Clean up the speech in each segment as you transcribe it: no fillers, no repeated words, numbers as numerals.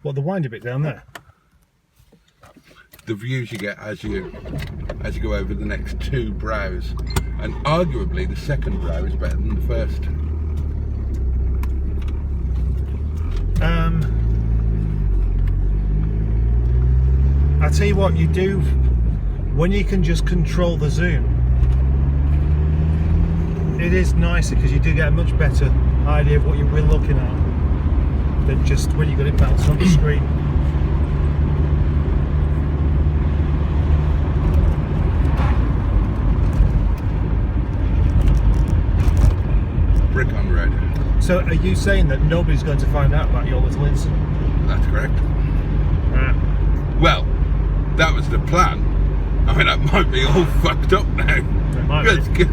What, the windy bit down there? The views you get as you go over the next 2 brows, and arguably the second brow is better than the first. I tell you what, you do when you can just control the zoom. It is nicer because you do get a much better idea of what you're really looking at than just when you got it bounced on the screen. Brick on road. So are you saying that nobody's going to find out about your little incident? That's correct. Well, that was the plan. I mean, that might be all fucked up now. It might be.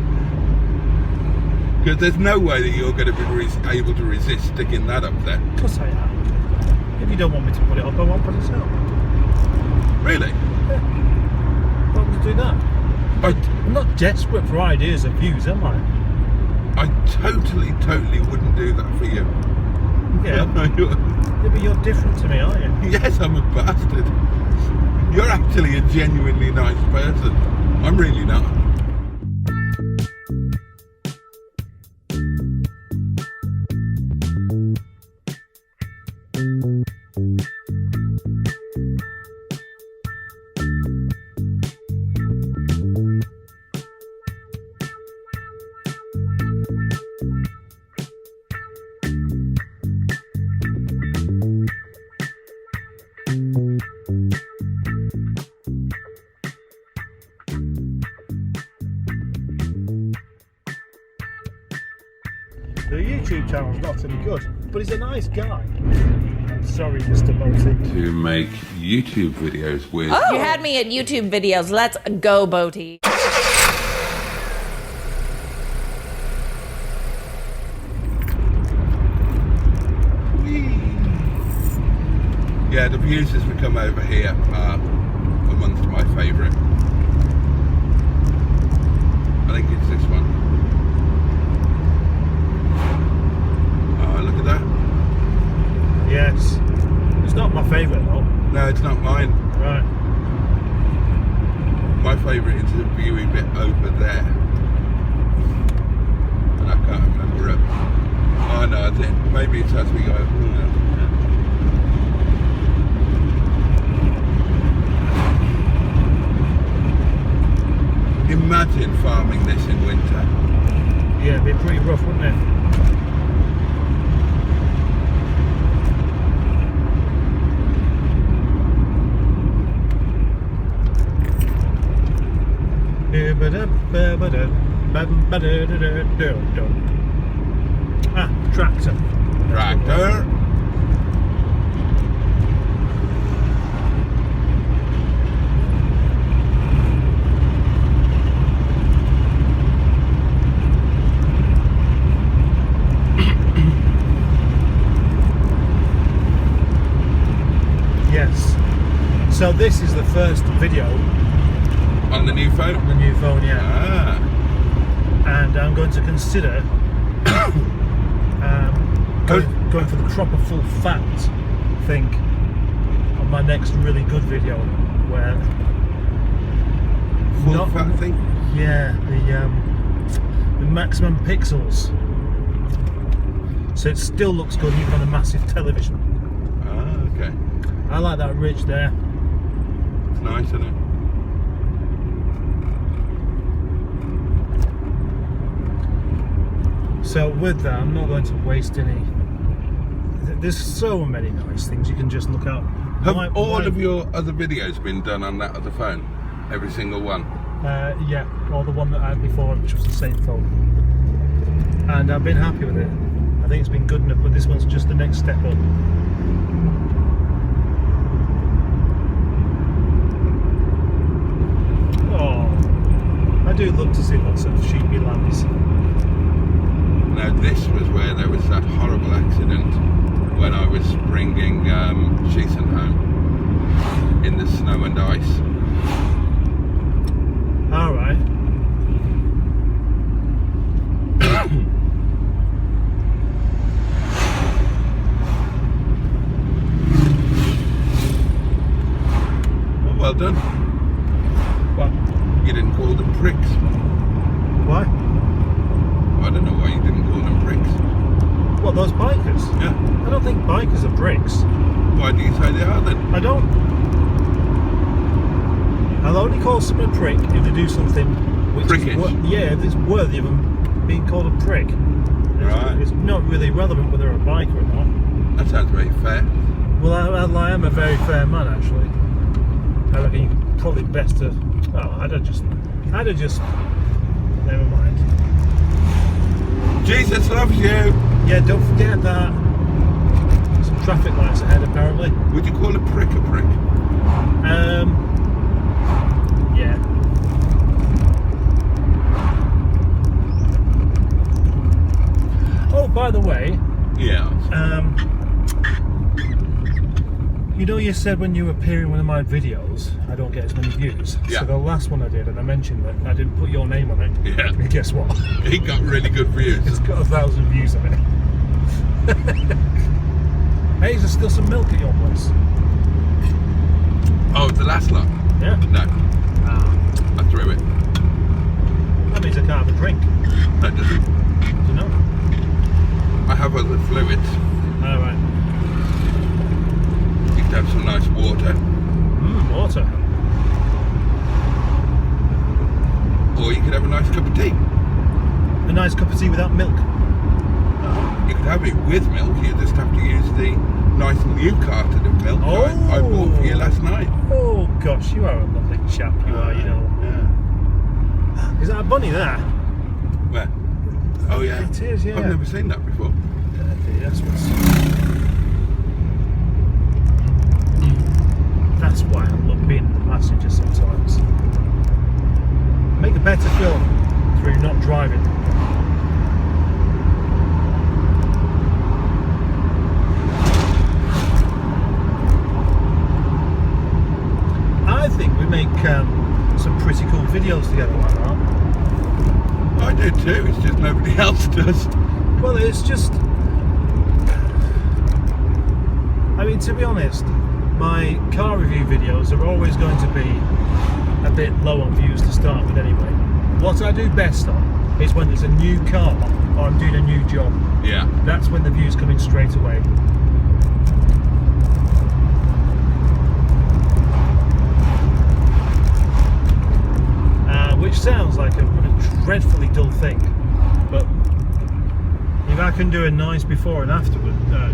Because there's no way that you're going to be able to resist sticking that up there. Of course I am. If you don't want me to put it up, I won't put it up. Really? Yeah. Why would you do that? I'm not desperate for ideas and views, am I? I totally wouldn't do that for you. Yeah. Yeah, but you're different to me, aren't you? Yes, I'm a bastard. You're actually a genuinely nice person. I'm really not. The YouTube channel's not any good, but he's a nice guy. I'm sorry, Mr. Boaty. To make YouTube videos with... Oh. You had me at YouTube videos. Let's go, Boaty. Yeah, the views as we come over here are amongst my favourite. I think it's this one. Oh, look at that. Yes. It's not my favourite though. No, it's not mine. Right. My favourite is the viewy bit over there. And I can't remember it. Oh no, I think maybe it's as we go over there. Imagine farming this in winter. Yeah, it'd be pretty rough, wouldn't it? Ah, tractor. Tractor. Yes. So this is the first video On the new phone? on the new phone, yeah. Ah. And I'm going to consider going for the proper full fat thing on my next really good video, where Full fat thing? yeah, the maximum pixels, so it still looks good even on a massive television. Ah, okay. I like that ridge there. It's nice, isn't it? So with that, I'm not going to waste any. There's so many nice things you can just look at. Have all of your other videos been done on that other phone? Every single one? Yeah, or the one that I had before, which was the same phone. And I've been happy with it. I think it's been good enough, but this one's just the next step up. Oh, I do love to see lots of sheepy lambs. Now this was where there was that horrible accident when I was bringing Shison home in the snow and ice. Alright. Well done. What? You didn't call them pricks. Why? I don't know why you didn't call them pricks. What, those bikers? Yeah. I don't think bikers are pricks. Why do you say they are then? I don't. I'll only call someone a prick if they do something which Prickish. that's worthy of them being called a prick. Right. It's not really relevant whether they're a biker or not. That sounds very fair. Well, I am a very fair man, actually. I reckon you probably best to. Oh, I'd have just. Never mind. Jesus loves you. Yeah, don't forget that. Some traffic lights ahead, apparently. Would you call a prick a prick? Yeah. Oh, by the way, Yeah. you know, you said when you appear in one of my videos, I don't get as many views. Yeah. So the last one I did, and I mentioned that I didn't put your name on it. Yeah. And guess what? He got really good views. It's got 1,000 views on it. Hey, is there still some milk at your place? Oh, the last lot? Yeah. No, Ah, I threw it. that means I can't have a drink. That doesn't. Do you know? I have other fluids. All right. You could have some nice water, Water. or you could have a nice cup of tea. A nice cup of tea without milk. You could have it with milk. You just have to use the nice new carton of milk I bought for you last night. Oh gosh, you are a lovely chap. You are, you know. Yeah. Is that a bunny there? Where? Oh yeah. It is, yeah. I've never seen that before. That's why I love being the passenger sometimes. Make a better film through not driving. I think we make some pretty cool videos together like that. I do too. It's just nobody else does. Well, it's just. I mean, to be honest, my car review videos are always going to be a bit low on views to start with anyway. What I do best on is when there's a new car or I'm doing a new job. Yeah. That's when the views come in straight away. Which sounds like a dreadfully dull thing, but if I can do a nice before and after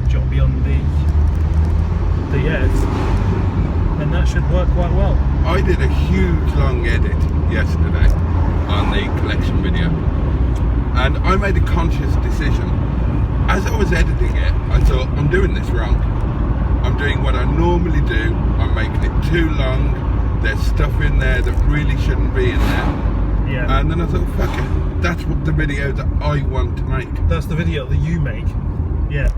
job on the edge, then that should work quite well. I did a huge long edit yesterday on the collection video, and I made a conscious decision. As I was editing it, I thought, I'm doing this wrong. I'm doing what I normally do. I'm making it too long. There's stuff in there that really shouldn't be in there. Yeah. And then I thought, fuck it. That's what the video that I want to make. That's the video that you make. Yeah.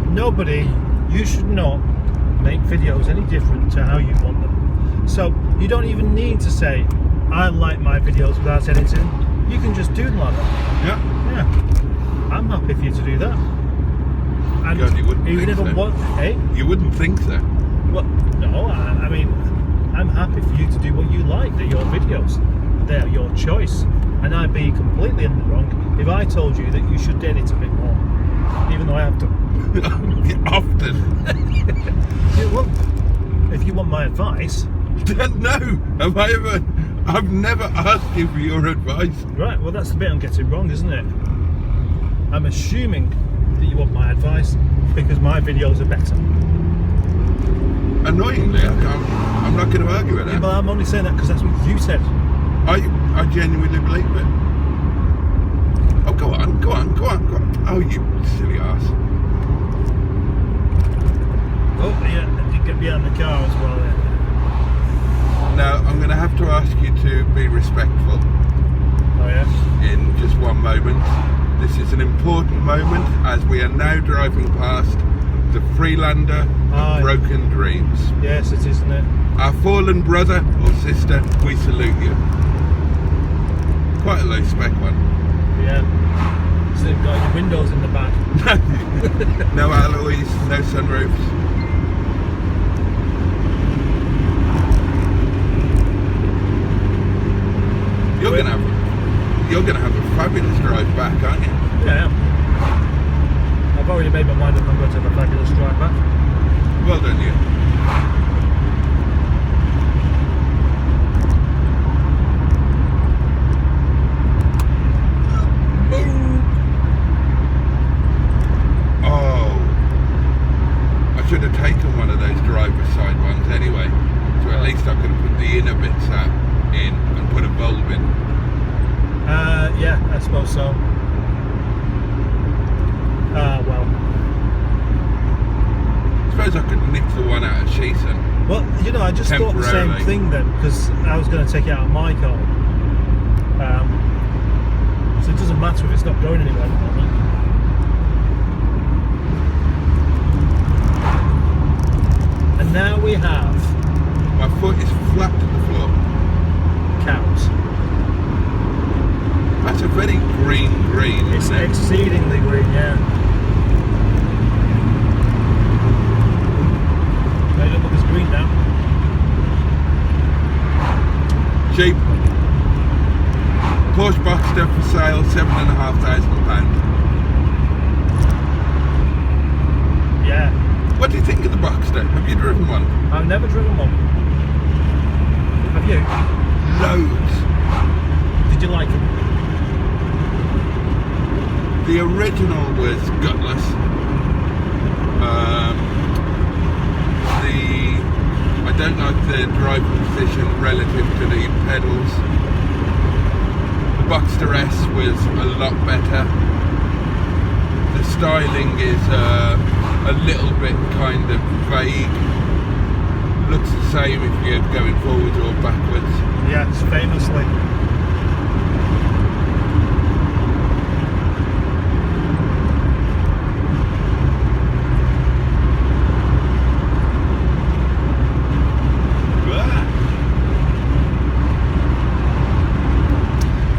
Nobody, you should not make videos any different to how you want them. So you don't even need to say, I like my videos without editing. You can just do them like that. Yeah. Yeah. I'm happy for you to do that. And God, you wouldn't even think if so. what, hey? You wouldn't think so. Well, no, I mean, I'm happy for you to do what you like. They're your videos. They're your choice. And I'd be completely in the wrong if I told you that you should edit a bit more. Even though I have to. Often. Yeah, well, if you want my advice. No, I've never asked you for your advice. Right, well that's the bit I'm getting wrong, isn't it? I'm assuming that you want my advice because my videos are better. Annoyingly, I'm not going to argue with Yeah, that. but I'm only saying that because that's what you said. I genuinely believe it. Oh, go on. Oh, you silly ass. Oh, yeah, and you get behind the car as well then. Now, I'm going to have to ask you to be respectful Oh, yeah? in just one moment. This is an important moment as we are now driving past the Freelander of Broken Dreams. Yes, it is, isn't it? Our fallen brother or sister, we salute you. Quite a low spec one. Yeah. Still got your windows in the back. No alloys, no sunroofs. You're gonna have a fabulous drive back, aren't you? Yeah. I've already made my mind up. I'm going to have a fabulous drive back. Well done, you. Oh, I should have taken one of those driver's side ones anyway. So at least I could have put the inner bits in and put a bulb in. Yeah, I suppose so. Well. I suppose I could nick the one out of Shison. Well, you know, I just thought the same thing then, because I was going to take it out of my car. So it doesn't matter if it's not going anywhere at the moment. And now we have... My foot is flat to the floor. Cows. That's a very green, It's isn't it? exceedingly green, yeah. They don't look as green now. Cheap. Porsche Boxster for sale, £7,500. Yeah. What do you think of the Boxster? Have you driven one? I've never driven one. Have you? Loads. Did you like it? The original was gutless. I don't like the driving position relative to the pedals. The Boxster S was a lot better. The styling is a little bit kind of vague. Looks the same if you're going forwards or backwards. Yes, famously.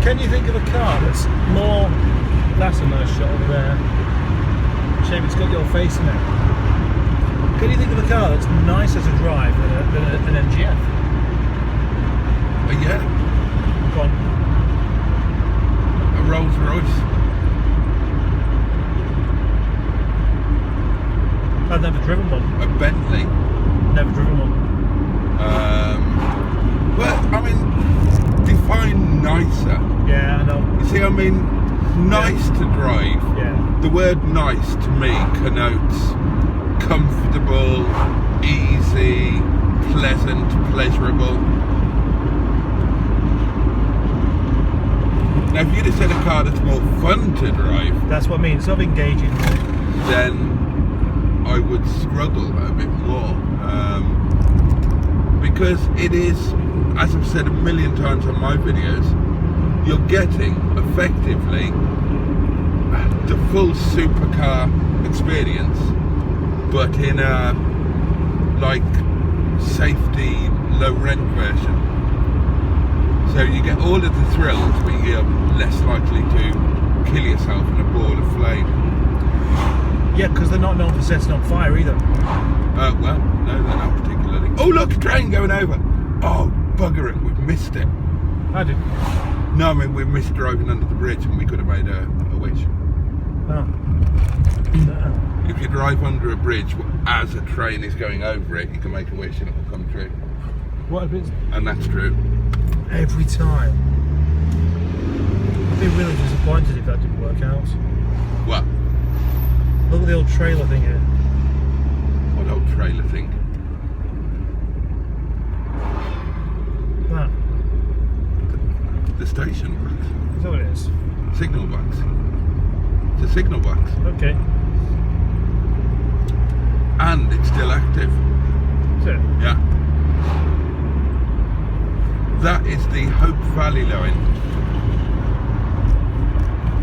Can you think of a car that's more... That's a nice shot over there. Shame it's got your face in it. Can you think of a car that's nicer to drive than an MGF? Yeah. Go on. A Rolls Royce. I've never driven one. A Bentley. Never driven one. Well, I mean, define nicer. Yeah, I know. You see, I mean, nice to drive. Yeah. The word nice to me connotes comfortable, easy, pleasant, pleasurable. Now, if you'd have said a car that's more fun to drive, That's what I mean, sort of engaging. then I would struggle a bit more. Because it is, as I've said a million times on my videos, you're getting effectively the full supercar experience, but in a like safety low rent version. So you get all of the thrills, but you're less likely to kill yourself in a ball of flame. Yeah, because they're not known for setting on fire either. Well, no, they're not particularly. Oh look, a train going over. Oh bugger it, we've missed it. I didn't. No, I mean we missed driving under the bridge, and we could have made a wish. Oh. If you drive under a bridge as a train is going over it, you can make a wish and it will come true. What if it's And that's true. every time? I'd be really disappointed if that didn't work out. What? Look at the old trailer thing here. What old trailer thing? That. The station box. Is that what it is? Signal box. It's a signal box. Okay. And it's still active. Is it? Yeah. That is the Hope Valley line.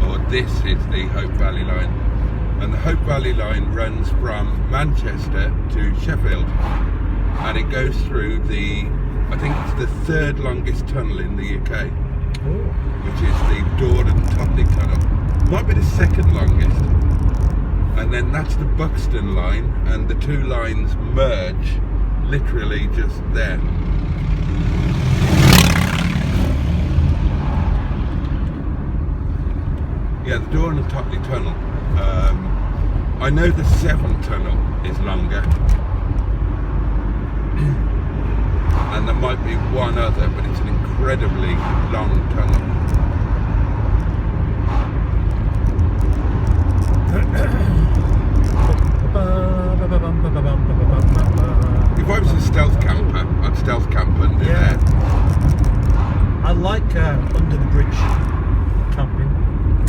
Or this is the Hope Valley line. And the Hope Valley line runs from Manchester to Sheffield. And it goes through I think it's the third longest tunnel in the UK. Oh. Which is the Dordogne-Totley tunnel. Might be the second longest. And then that's the Buxton line, and the two lines merge literally just there. Yeah, the Dordogne-Totley tunnel. I know the Severn tunnel is longer. And there might be one other, but it's an incredibly long tunnel. If I was a stealth camper, I'd stealth camp under there. I like under the bridge camping.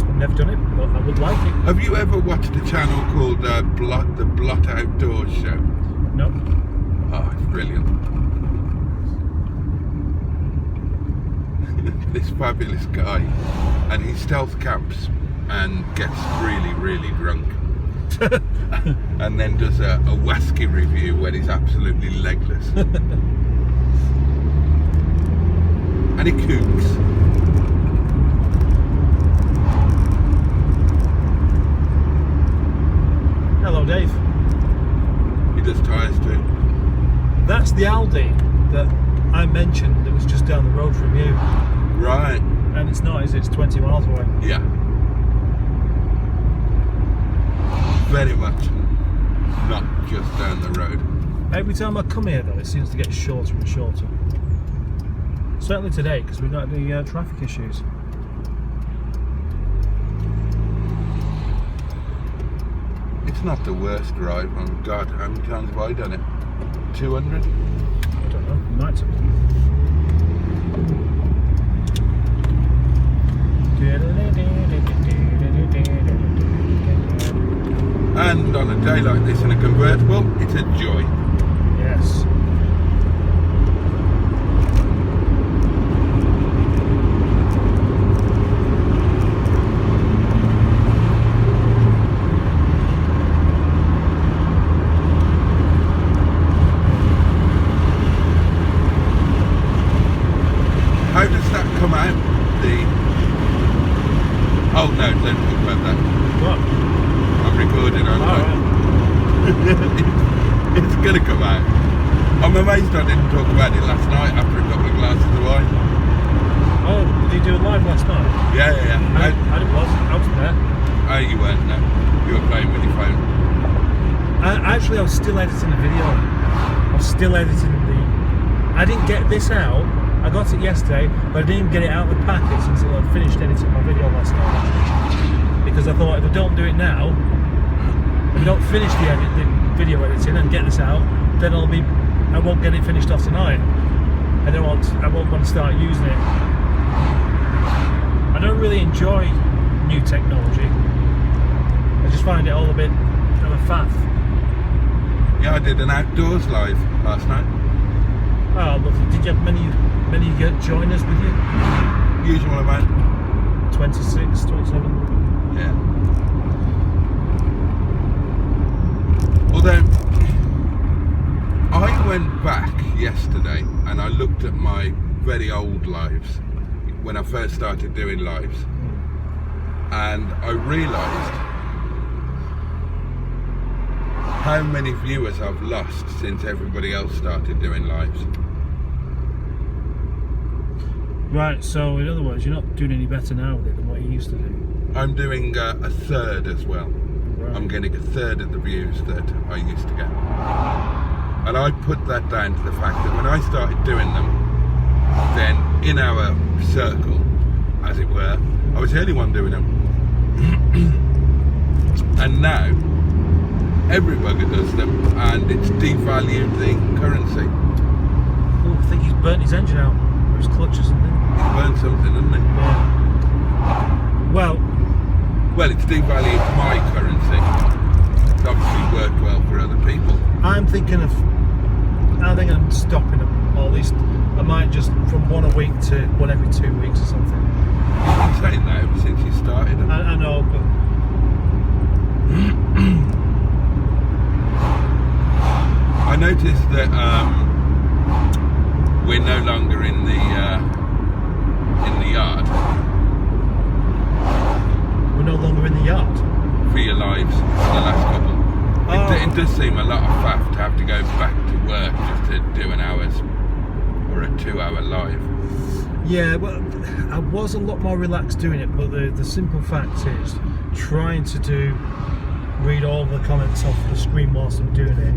I've never done it, but I would like it. Have you ever watched a channel called the Blot Outdoors show? No. Oh, it's brilliant. This fabulous guy, and he stealth camps and gets really, really drunk. And then does a whisky review when he's absolutely legless. And he cooks. Hello, Dave. He does tyres too. That's the Aldi that I mentioned that was just down the road from you. Right. And it's not, is it? It's 20 miles away. Yeah. Very much not just down the road. Every time I come here, though, it seems to get shorter and shorter. Certainly today, because we've not had any traffic issues. It's not the worst drive. Oh God, how many times have I done it? 200? I don't know, you might have. And on a day like this in a convertible, it's a joy. Yes. How does that come out? Oh no, don't talk about that. What? I'm recording, aren't I? Right. It's gonna come out. I'm amazed I didn't talk about it last night after a couple of glasses of wine. Oh, did you do it live last night? Yeah. I wasn't there. Oh, you weren't, no. You were playing with your phone. Actually, I was still editing the video. I was still editing I didn't get this out. I got it yesterday, but I didn't even get it out of the package until I finished editing my video last night. Because I thought if I don't do it now, if I don't finish the video editing and get this out, then I won't get it finished off tonight. I won't want to start using it. I don't really enjoy new technology. I just find it all a bit of a faff. Yeah, I did an outdoors live last night. Oh, lovely. Did you have many joiners with you? Usual amount. 26, 27? Yeah. Although, I went back yesterday and I looked at my very old lives when I first started doing lives, and I realised how many viewers I've lost since everybody else started doing lives. Right, so in other words, you're not doing any better now with it than what you used to do. I'm doing a third as well. Right. I'm getting a third of the views that I used to get. And I put that down to the fact that when I started doing them, then in our circle, as it were, I was the only one doing them. And now, every bugger does them, and it's devalued the currency. Oh, I think he's burnt his engine out. Or his clutch or something. He's burned something, hasn't he? Yeah. Well, it's devalued my currency. It's obviously worked well for other people. I think I'm stopping them, or at least I might just from one a week to one every 2 weeks or something. You've been saying that ever since you started them. I know, that we're no longer in the yard. We're no longer in the yard. For your lives, for the last couple. Oh. It does seem a lot of faff to have to go back to work just to do an hour's or a 2-hour live. Yeah, well, I was a lot more relaxed doing it, but the simple fact is, trying to read all the comments off the screen whilst I'm doing it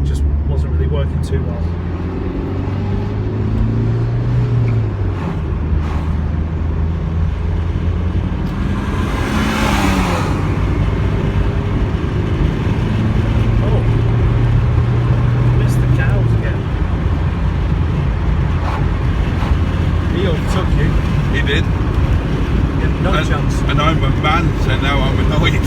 just wasn't really working too well. And I'm a man, so now I'm annoyed.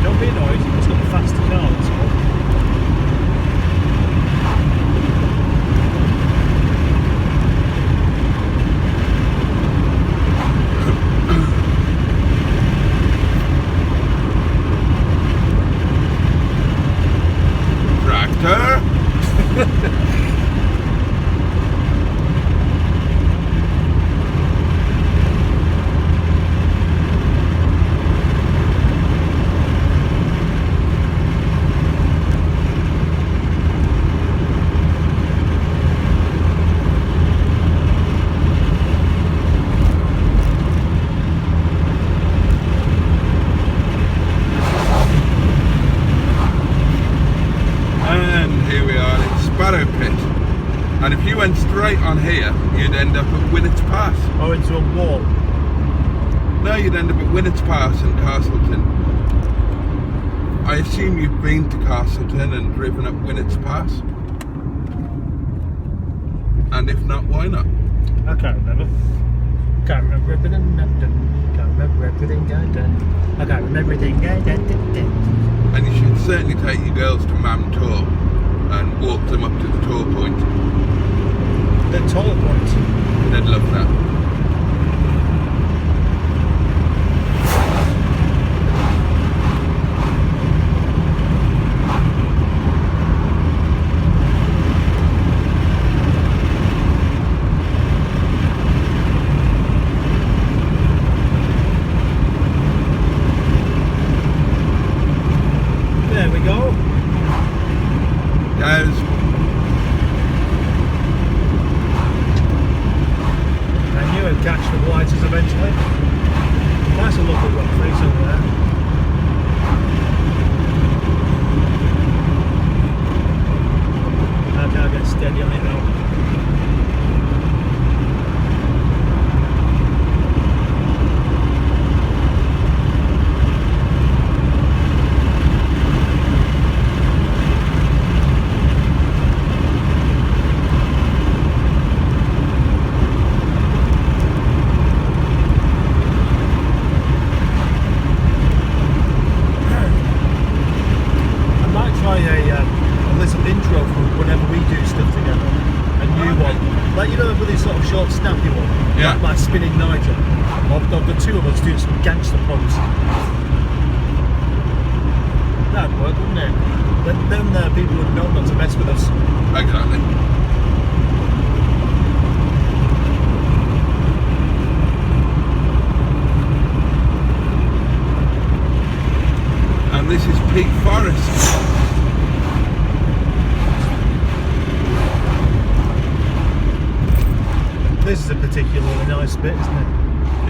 Don't be annoyed, it's got a faster car, that's all. Tractor? And if you went straight on here, you'd end up at Winnett's Pass. Or into a wall? No, you'd end up at Winnett's Pass and Castleton. I assume you've been to Castleton and driven up Winnett's Pass? And if not, why not? I can't remember. Can't remember everything I've done. Can't remember everything I've done. I can't remember everything I've done. And you should certainly take your girls to Mam Tor and walk them up to the tour point. The tour point? They'd love that. There we go. Guys. Catch the lighters eventually. That's a lovely rock face over there. I can't get steady on it now. Snappy one, yeah. like Spinning Nigel, of the two of us doing some gangster pose. That'd work, wouldn't it? Then people would know not to mess with us. Exactly. And this is Peak Forest. This is a particularly nice bit, isn't it?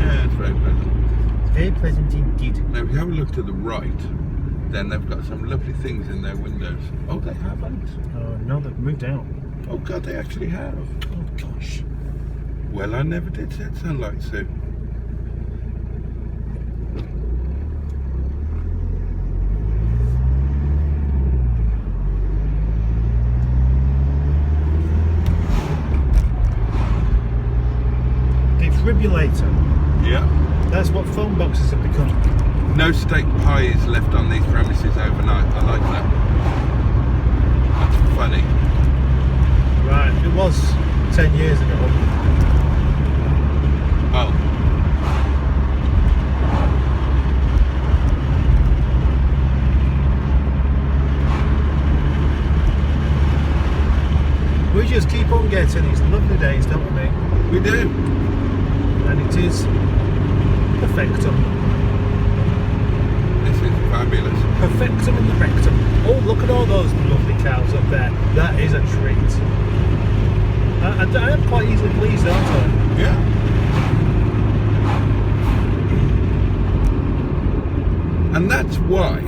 Yeah, it's very pleasant. It's very pleasant indeed. Now, if you have a look to the right, then they've got some lovely things in their windows. Oh, they haven't. Oh, no, they've moved out. Oh, God, they actually have. Oh, gosh. Well, I never did set sunlight suit. Defibrillator. Yeah. That's what phone boxes have become. No steak pies left on these premises overnight. I like that. That's funny. Right, it was 10 years ago. Oh. to these lovely days, don't we, mate? We do. And it is perfectum. This is fabulous. Perfectum in the rectum. Oh, look at all those lovely cows up there. That is a treat. I am quite easily pleased, aren't I? Yeah. And that's why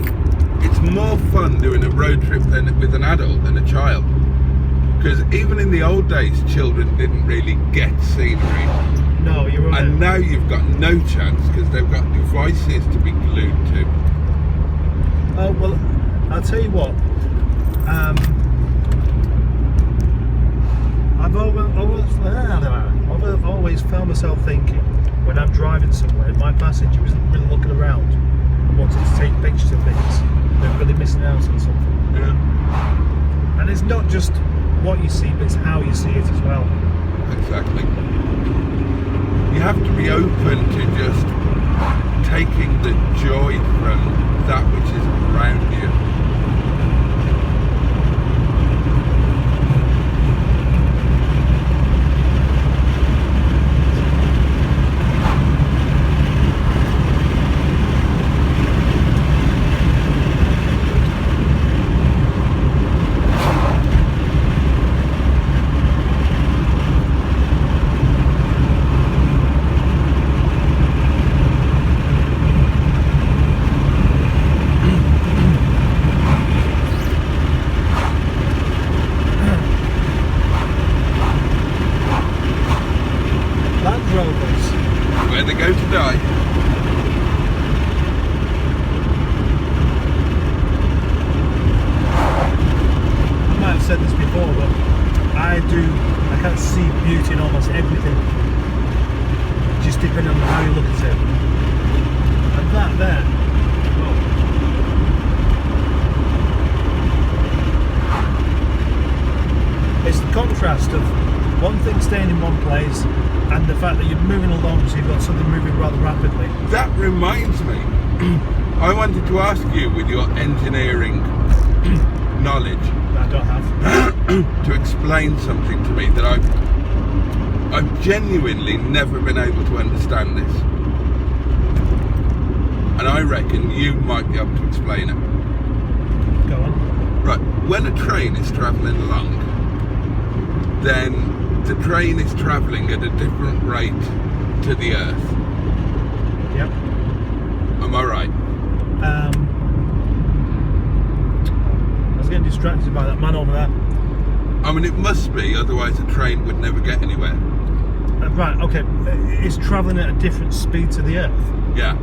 it's more fun doing a road trip with an adult than a child. Because even in the old days, children didn't really get scenery. No, you're right. And now you've got no chance because they've got devices to be glued to. Oh, well, I'll tell you what. I've always found myself thinking, when I'm driving somewhere, my passenger isn't really looking around and wanting to take pictures of things. They're really missing out on something. Yeah. And it's not just what you see, but it's how you see it as well. Exactly. You have to be open to just taking the joy from that which is around you. Said this before, but I can see beauty in almost everything, just depending on how you look at it. And that there, it's the contrast of one thing staying in one place and the fact that you're moving along, so you've got something moving rather rapidly. That reminds me, I wanted to ask you, with your engineering knowledge, I don't have to explain something to me that I've genuinely never been able to understand this, and I reckon you might be able to explain it. Go on. Right, when a train is travelling along, then the train is travelling at a different rate to the Earth. Yep. Am I right? I was getting distracted by that man over there. I mean, it must be, otherwise the train would never get anywhere. Right, okay. It's travelling at a different speed to the Earth. Yeah.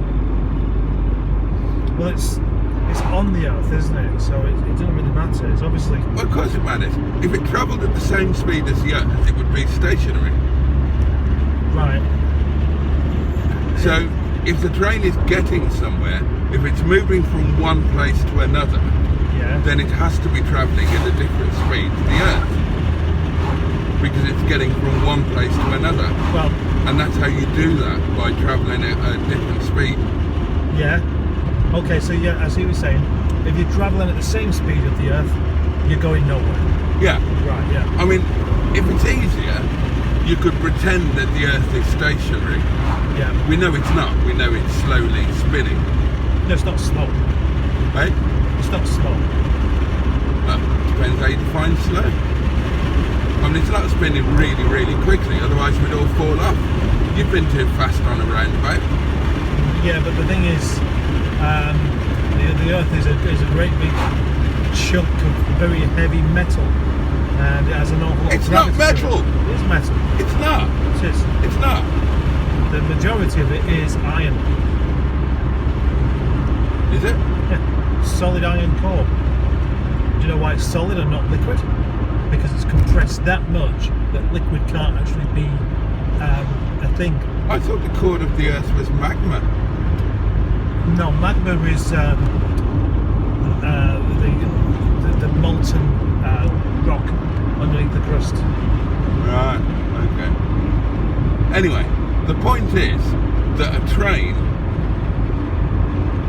Well, it's on the Earth, isn't it? So it doesn't really matter. It's obviously... Well, of course it matters. If it travelled at the same speed as the Earth, it would be stationary. Right. So, if the train is getting somewhere, if it's moving from one place to another, then it has to be travelling at a different speed to the Earth, because it's getting from one place to another. Well, and that's how you do that, by travelling at a different speed. Yeah. Okay, so yeah, as he was saying, if you're travelling at the same speed of the Earth, you're going nowhere. Yeah. Right, yeah. I mean, if it's easier, you could pretend that the Earth is stationary. Yeah. We know it's not. We know it's slowly spinning. No, it's not slow. Right? It's not slow. Well, depends how you define slow. I mean, it's not spinning really, really quickly, otherwise we'd all fall off. You've been too fast on a roundabout. Yeah, but the thing is, the Earth is a great big chunk of very heavy metal, and it has an awful lot of gravity. It's not metal! It is metal. It's not. It is. It's not. The majority of it is iron. Is it? Yeah. Solid iron core. Do you know why it's solid and not liquid? Because it's compressed that much that liquid can't actually be a thing. I thought the core of the Earth was magma. No, magma is the molten rock underneath the crust. Right, okay. Anyway, the point is that a train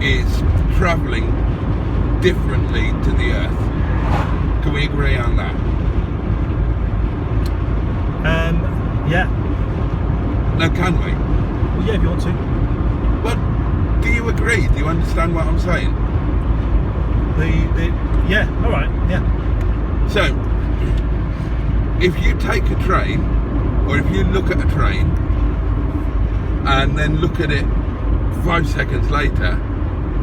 is travelling differently to the Earth. Can we agree on that? Yeah. No, can we? Well, yeah, if you want to. Well, do you agree? Do you understand what I'm saying? Yeah, alright, yeah. So, if you take a train, or if you look at a train, and then look at it 5 seconds later,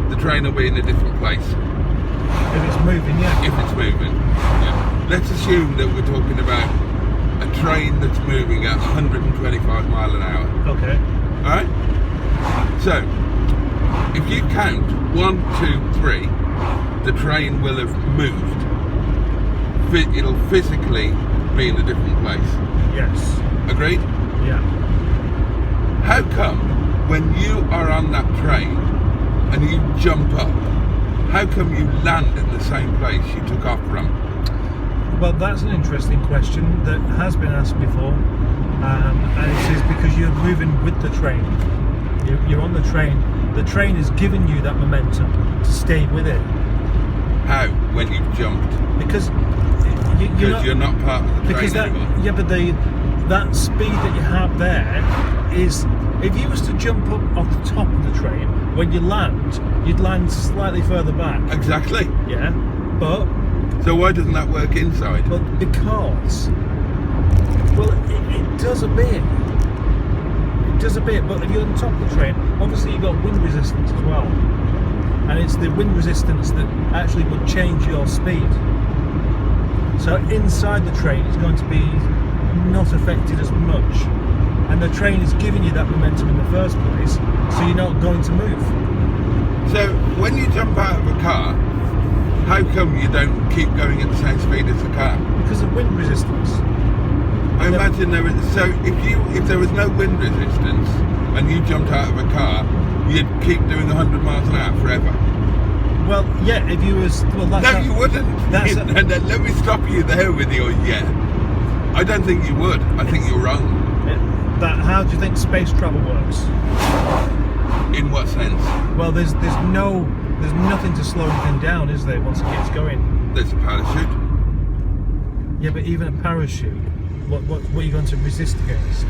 the train will be in a different place. If it's moving, yeah. If it's moving, yeah. Let's assume that we're talking about a train that's moving at 125 mile an hour. Okay. Alright? So, if you count 1, 2, 3, the train will have moved. It'll physically be in a different place. Yes. Agreed? Yeah. How come when you are on that train and you jump up, how come you land in the same place you took off from? Well, that's an interesting question that has been asked before, and it is because you're moving with the train. You're on the train. The train is giving you that momentum to stay with it. How? When you've jumped? Because you're not part of the train anymore. Yeah, but that speed that you have there is, if you was to jump up off the top of the train, when you land, you'd land slightly further back. Exactly. Yeah, but... So why doesn't that work inside? Well, because... Well, it does a bit. It does a bit, but if you're on top of the train, obviously you've got wind resistance as well. And it's the wind resistance that actually would change your speed. So inside the train it's going to be not affected as much. And the train is giving you that momentum in the first place, so you're not going to move. So when you jump out of a car, how come you don't keep going at the same speed as the car? Because of wind resistance. I imagine there is. So if there was no wind resistance and you jumped out of a car, you'd keep doing 100 miles an hour forever. Well, yeah, if you was... Well, that's no, you wouldn't. Let me stop you there with your yeah. I don't think you would. I think you're wrong. How do you think space travel works? In what sense? Well, there's nothing to slow anything down, is there, once it gets going? There's a parachute. Yeah, but even a parachute, what are you going to resist against?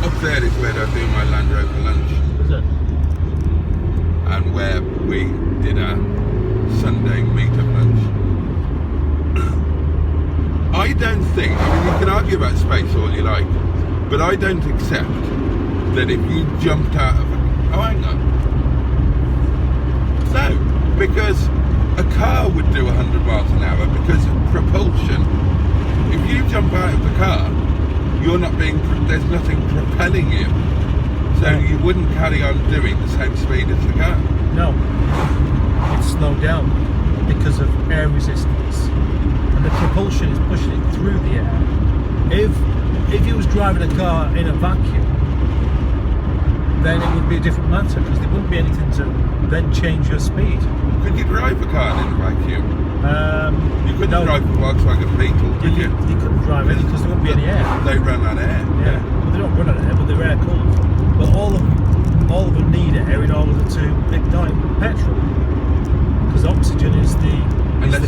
Up there is where I do my Land Rover lunch. Is it? And where we did our Sunday meet-up lunch. I don't think, I mean, you can argue about space all you like, but I don't accept that if you jumped out of oh, hang on. No, because a car would do 100 miles an hour because of propulsion. If you jump out of the car, you're not being, there's nothing propelling you. So you wouldn't carry on doing the same speed as the car. No, it's slowed down because of air resistance. And the propulsion is pushing it through the air. If you was driving a car in a vacuum, then it would be a different matter because there wouldn't be anything to then change your speed. Could you drive a car in a vacuum? You couldn't drive a Volkswagen Beetle, could you? You couldn't drive any because there wouldn't be any air. They run on air. Yeah. Well, they don't run on air, but they're air cooled. But all of them need air in order to ignite petrol because oxygen is the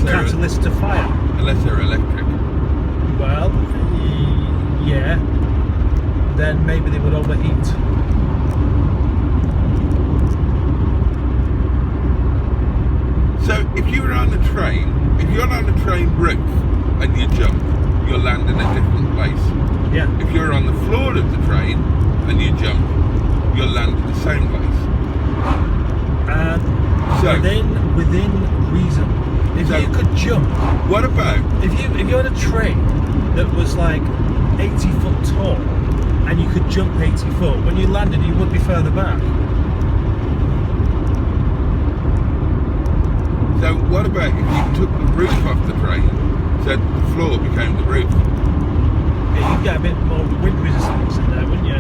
catalyst to fire. Unless they're electric. Well, yeah. Then maybe they would overheat. So if you were on a train, if you're on a train roof and you jump, you'll land in a different place. Yeah. If you're on the floor of the train and you jump, you'll land in the same place. So within reason. If you could jump. What about if you had a train that was like 80 foot tall and you could jump 80 foot, when you landed you would be further back. So what about if you took the roof off the train, so the floor became the roof? Yeah, you'd get a bit more wind resistance in there, wouldn't you?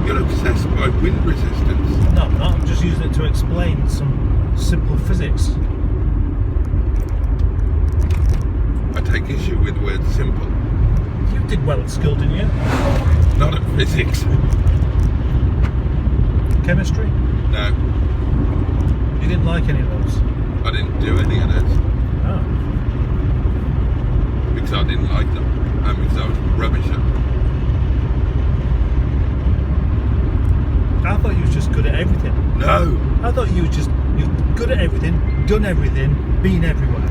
You're obsessed by wind resistance. No, I'm not. I'm just using it to explain some simple physics. I take issue with the word simple. You did well at school, didn't you? Not at physics. Chemistry? No. You didn't like any of those? I didn't do any of those. Oh. Because I didn't like them. because I was rubbish at them. I thought you was just good at everything. No. I thought you're good at everything, done everything, been everywhere.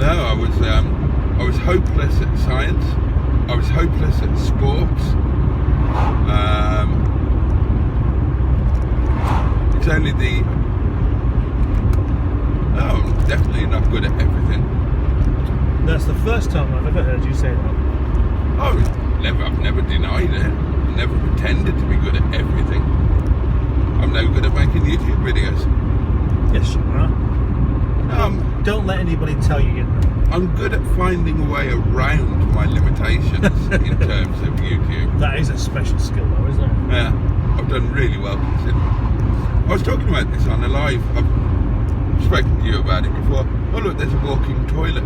No, I was hopeless at science. I was hopeless at sports. It's only I'm definitely not good at everything. That's the first time I've ever heard you say that. Oh, I've never denied it. Never pretended to be good at everything. I'm no good at making YouTube videos. Yes, you are. Don't let anybody tell you you're not. I'm good at finding a way around my limitations in terms of YouTube. That is a special skill though, isn't it? Yeah, I've done really well considering. I was talking about this on a live. I've spoken to you about it before. Oh look, there's a walking toilet.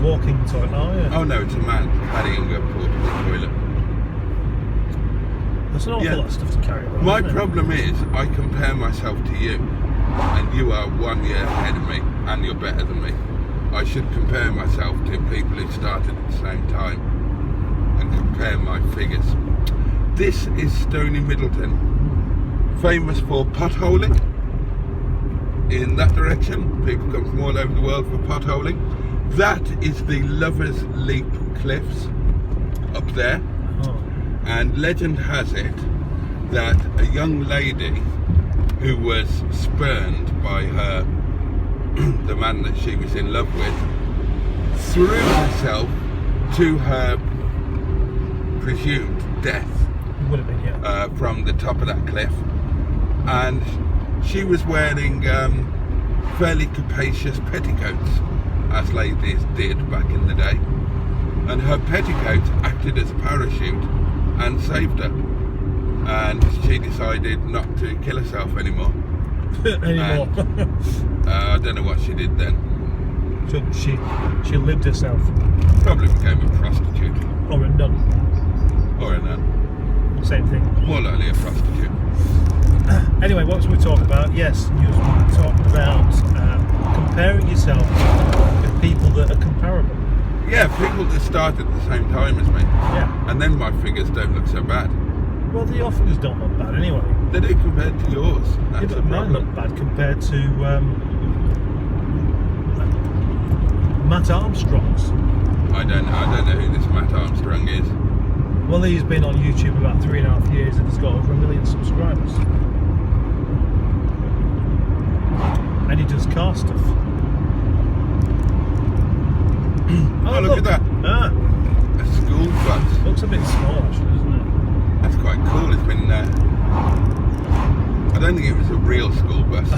Walking toilet, oh yeah. Oh no, it's a man carrying a portable toilet. That's an awful lot of stuff to carry around. My problem is I compare myself to you, and you are 1 year ahead of me, and you're better than me. I should compare myself to people who started at the same time and compare my figures. This is Stony Middleton, famous for potholing. In that direction, people come from all over the world for potholing. That is the Lovers Leap Cliffs up there. Oh. And legend has it that a young lady who was spurned by the man that she was in love with threw herself to her presumed death. Would have been, yeah. From the top of that cliff, and she was wearing fairly capacious petticoats, as ladies did back in the day, and her petticoat acted as a parachute and saved her, and she decided not to kill herself anymore. I don't know what she did then. So she lived herself. Probably became a prostitute. Or a nun. Or a nun. Same thing. More likely a prostitute. Anyway, what was we talking about? Yes, you were talking about comparing yourself with people that are comparable. Yeah, people that started at the same time as me. Yeah. And then my figures don't look so bad. Well, your figures don't look bad anyway. They do compared to yours. Yeah, That's but mine look bad compared to Matt Armstrong's. I don't know who this Matt Armstrong is. Well, he's been on YouTube about 3.5 years and he's got over 1 million subscribers. And he does car stuff. Oh, look at that. Ah, A school bus. looks a bit small actually, doesn't it? That's quite cool. It's been I don't think it was a real school bus.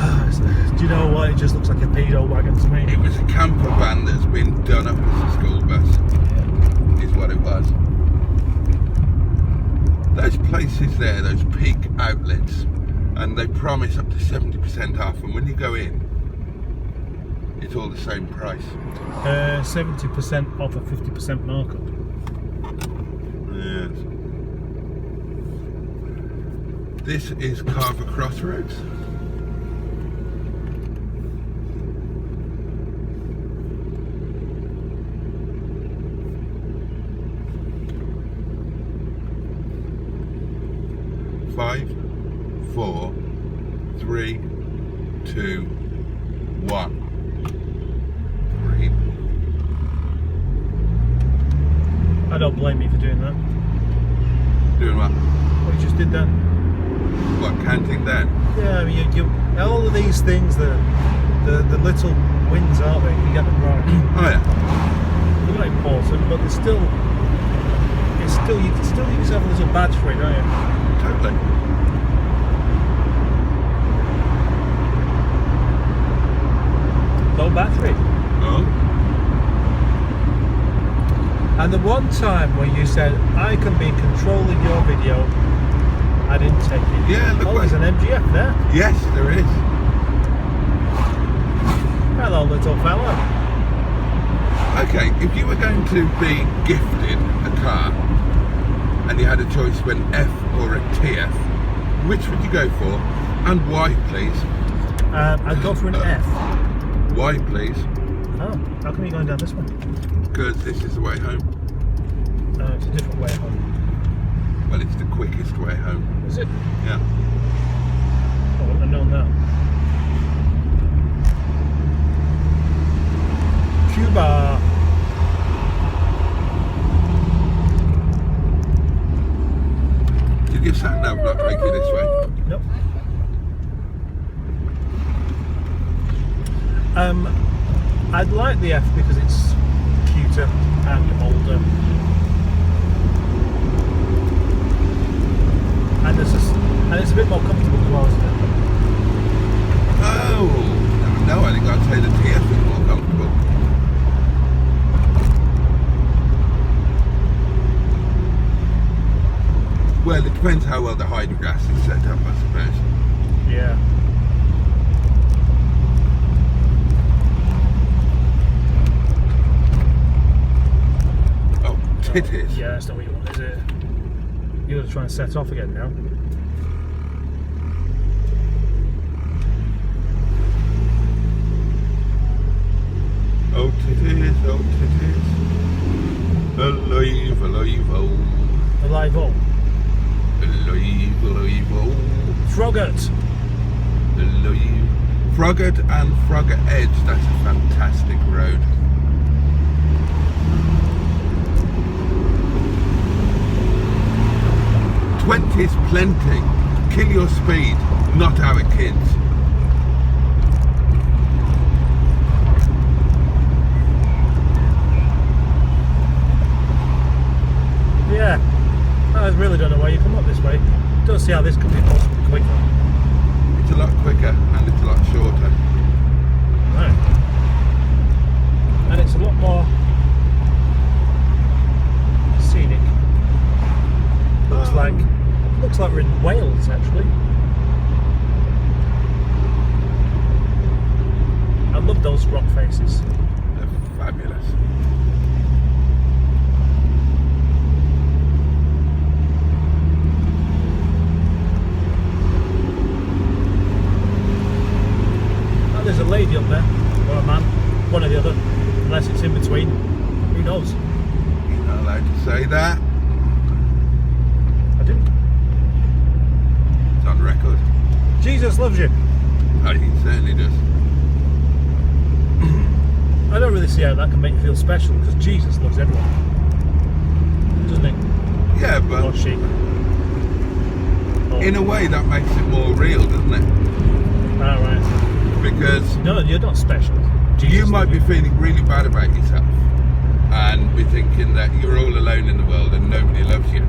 Do you know what? It just looks like a pedo wagon to me. It was a camper van that's been done up as a school bus. Yeah. Is what it was. Those places there, those peak outlets, and they promise up to 70% off, and when you go in, it's all the same price. 70% off a 50% markup. Yes. This is Carver Crossroads. Five, 4, 3, 2, 1. I don't blame you for doing that. Doing what? What you just did then. What, counting down? Yeah, I mean, you all of these things, the little wins, aren't they? You get them right. Oh yeah. They're not important, but they're still. You can still give yourself a little badge for it, don't you? Totally. Low battery. Oh. And the one time where you said, I can be in control of your video, I didn't take it. Yeah, look. Oh, there's an MGF there. Yes, there is. Hello, little fella. Okay, if you were going to be gifted a car and you had a choice of an F or a TF, which would you go for and why, please? I'd go for an F. Why, please? Oh, how come you're going down this way? Because this is the way home. Oh, it's a different way home. Well, it's the quickest way home. Is it? Yeah. I wouldn't have known that. Cuba. Did your sat nav not take you this way? Nope. I'd like the F because it's cuter and older. And it's a bit more comfortable as well, isn't it? Oh, no, I think I'd say the TF is more comfortable. Well, it depends how well the hydrogas is set up, I suppose. Yeah. Oh, titties. Yeah, that's not what you want, is it? You're going to try and set off again now. Oh, titties, oh, titties. Alive, alive, oh. Alive on. Alive, alive, oh. Froggatt. Alive. Froggatt and Froggatt Edge, that's a fantastic road. Twenty's plenty. Kill your speed, not our kids. Yeah. I really don't know why you come up this way. Don't see how this could be possibly quicker. It's a lot quicker and it's a lot shorter. Right. And it's a lot more scenic. Looks like we're in Wales actually. I love those rock faces. They're fabulous. Oh, there's a lady up there, or a man, one or the other, unless it's in between. Who knows? You're not allowed to say that. I do. It's on record. Jesus loves you. Oh, he certainly does. I don't really see how that can make you feel special because Jesus loves everyone, doesn't he? Yeah, Or but she. Or, in a way that makes it more real, doesn't it? Alright. Because No, you're not special. Jesus you might be loves you. feeling really bad about yourself and be thinking that you're all alone in the world and nobody loves you.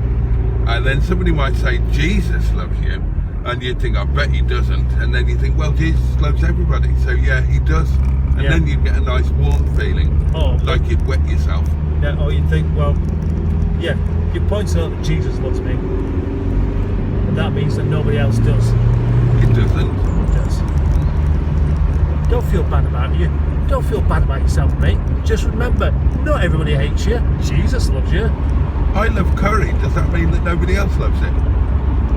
And then somebody might say Jesus loves you, and you think, I bet he doesn't. And then you think, well, Jesus loves everybody, so yeah, he does. And Yeah. then you'd get a nice warm feeling, Oh, like you'd wet yourself. yeah, or you'd think, well, yeah, you're pointing out that Jesus loves me, and that means that nobody else does. It doesn't. It does. Don't feel bad about you. Don't feel bad about yourself, mate. Just remember, not everybody hates you. Jesus loves you. I love curry. Does that mean that nobody else loves it?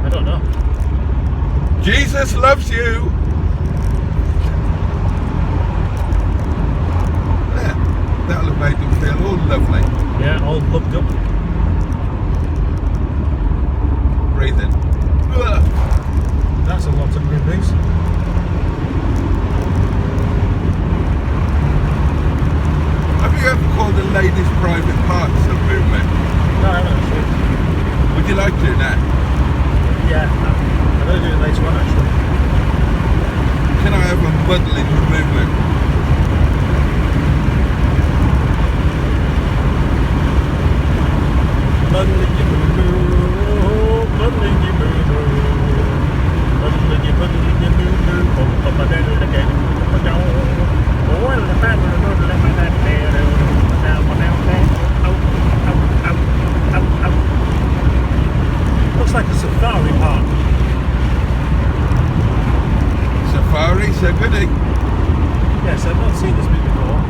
I don't know. Jesus loves you! There. That'll have made them feel all lovely. Yeah, all loved up. Breathe in. Ugh. That's a lot of movies. Have you ever called a ladies' private parts a movement? No, I haven't actually. Would you like to now? Yeah, I'm going to do it later on actually. Can I have a muddling movement? Muddling your moo-moo, muddling your moo-moo, muddling your moo-moo, up and down again, up and down. Oh, the battle, looks like a safari park. Safari, so goody. Yes, I've not seen this bit before.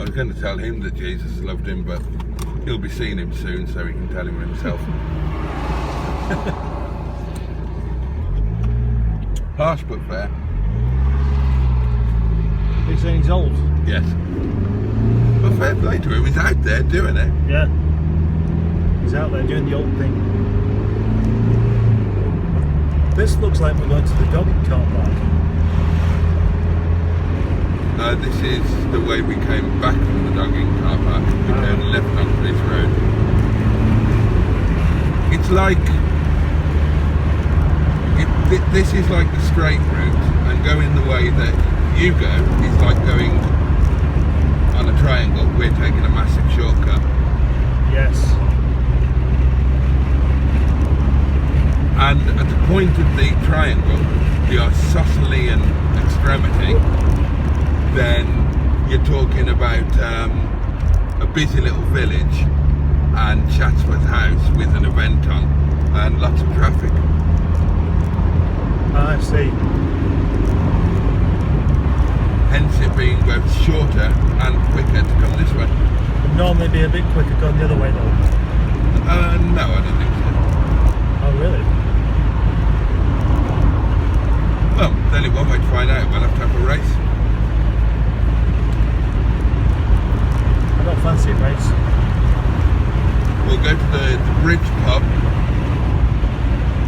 was going to tell him that Jesus loved him, but he'll be seeing him soon, so he can tell him himself. Harsh but fair. He's saying he's old. Yes. But fair play to him, he's out there doing it. Yeah. He's out there doing the old thing. This looks like we're going to the dogging car park. This is the way we came back from the dogging car park. We turned left onto this road. It's like... this is like the straight route, and going the way that you go is like going on a triangle. We're taking a massive shortcut. Yes. And at the point of the triangle, the isosceles extremity, then you're talking about a busy little village and Chatsworth House with an event on and lots of traffic. I see. Hence it being both shorter and quicker to come this way. Would normally be a bit quicker going the other way though. No, I don't think so. Oh really? Well, there's only one way to find out. We'll have to have a race. I don't fancy a race. We'll go to the bridge pub.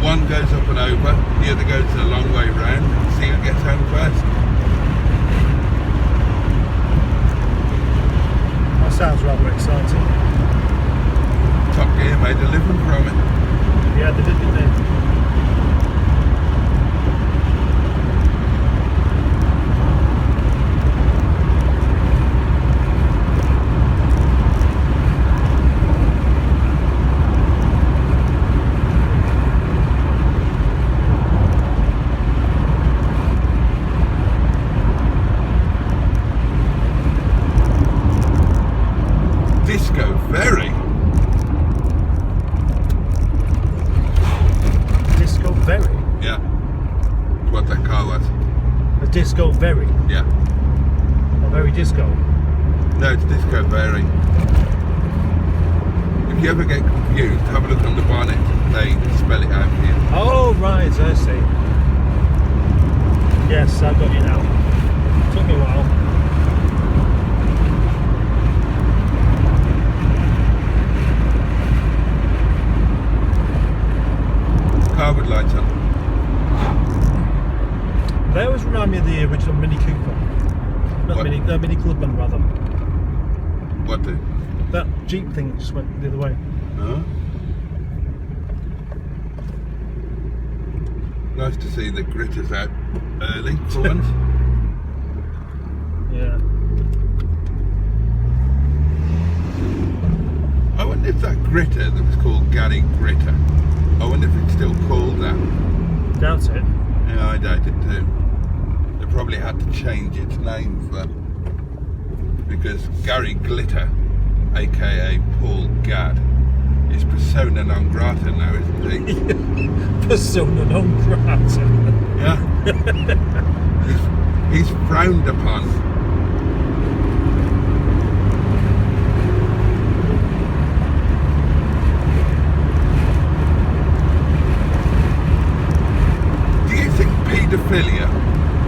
One goes up and over, the other goes a long way round. See who gets home first. That sounds rather exciting. Top Gear made a living from it. Yeah, they did, didn't they? Disco Ferry. Disco Very? Yeah. That's what that car was. A Disco Very? Yeah. A very disco? No, it's Disco Ferry. If you ever get confused, have a look on the bonnet. They spell it out for you. Oh right, I see. Yes, I've got you now. Took me a while. Car with lights on. They always remind me of the original Mini Cooper. Not What? Mini Clubman rather. What the? That Jeep thing just went the other way. Huh? Nice to see the gritters out early for once. Yeah. I wonder if that gritter that was called Gary Gritter, I wonder if it's still called that. Doubt it. Yeah, I doubt it too. They probably had to change its name because Gary Glitter, aka Paul Gadd, is persona non grata now, isn't he? Persona non grata. Yeah. he's frowned upon. Do you think paedophilia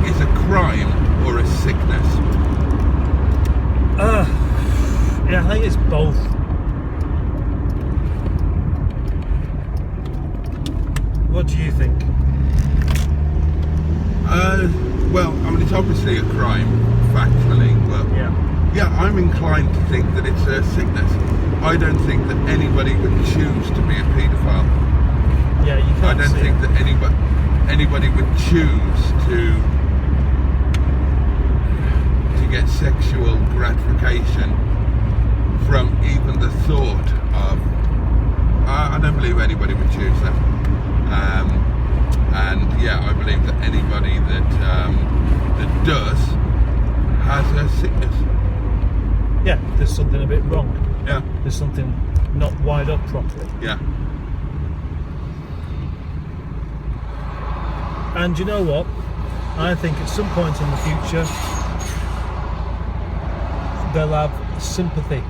is a crime or a sickness? Yeah, I think it's both. What do you think? Well, I mean, it's obviously a crime, factually, but yeah, I'm inclined to think that it's a sickness. I don't think that anybody would choose to be a paedophile. Yeah, you can't I don't think that anybody would choose to get sexual gratification from even the thought of. I don't believe anybody would choose that. And yeah, I believe that anybody that does has a sickness. Yeah, there's something a bit wrong. Yeah. There's something not wired up properly. Yeah. And you know what? I think at some point in the future, they'll have sympathy.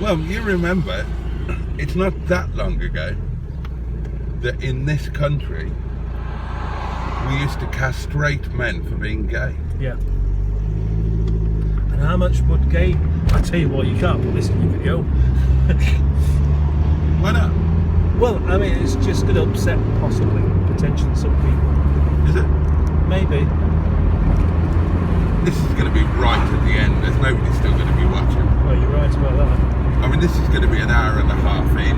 Well, you remember, it's not that long ago that in this country we used to castrate men for being gay. Yeah. And how much would gay... I tell you what, you can't put this in your video. Why not? Well, I mean, it's just going to upset, possibly, potentially some people. Is it? Maybe. This is going to be right at the end. There's nobody still going to be watching. Oh, you're right about that. I mean, this is going to be an hour and a half in.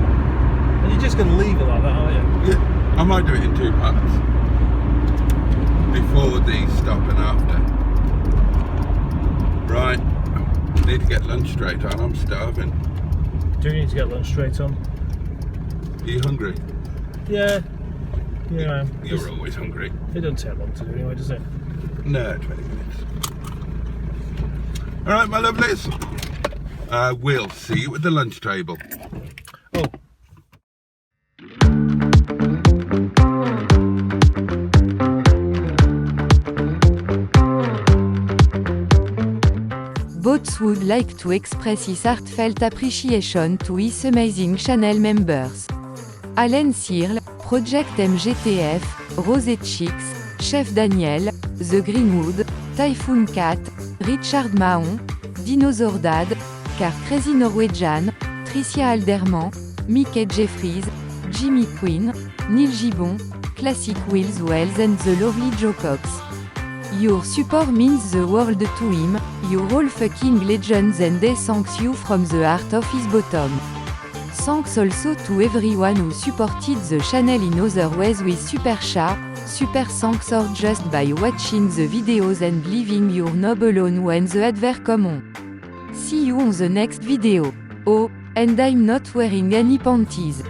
And you're just going to leave it like that, aren't you? Yeah, I might do it in 2 parts. Before the stop and after. Right. Need to get lunch straight on. I'm starving. Do you need to get lunch straight on? Are you hungry? Yeah. Yeah, I am. You're always hungry. It doesn't take long to do anyway, does it? No, 20 minutes. Alright, my lovelies. We'll see you at the lunch table. Oh. Boats would like to express his heartfelt appreciation to his amazing channel members. Alan Searle, Project MGF, Rosé Chicks, Chef Daniel, The Greenwood, Typhoon Cat, Richard Mahon, Dinosaur Dad, Car Crazy Norwegian, Tricia Alderman, Mickey Jeffries, Jimmy Quinn, Neil Gibbon, Classic Wheels Wells and the lovely Joe Cox. Your support means the world to him, you're all fucking legends and I thanks you from the heart of his bottom. Thanks also to everyone who supported the channel in other ways with super chat, super thanks or just by watching the videos and leaving your knob alone when the advert come on. See you on the next video. Oh, and I'm not wearing any panties.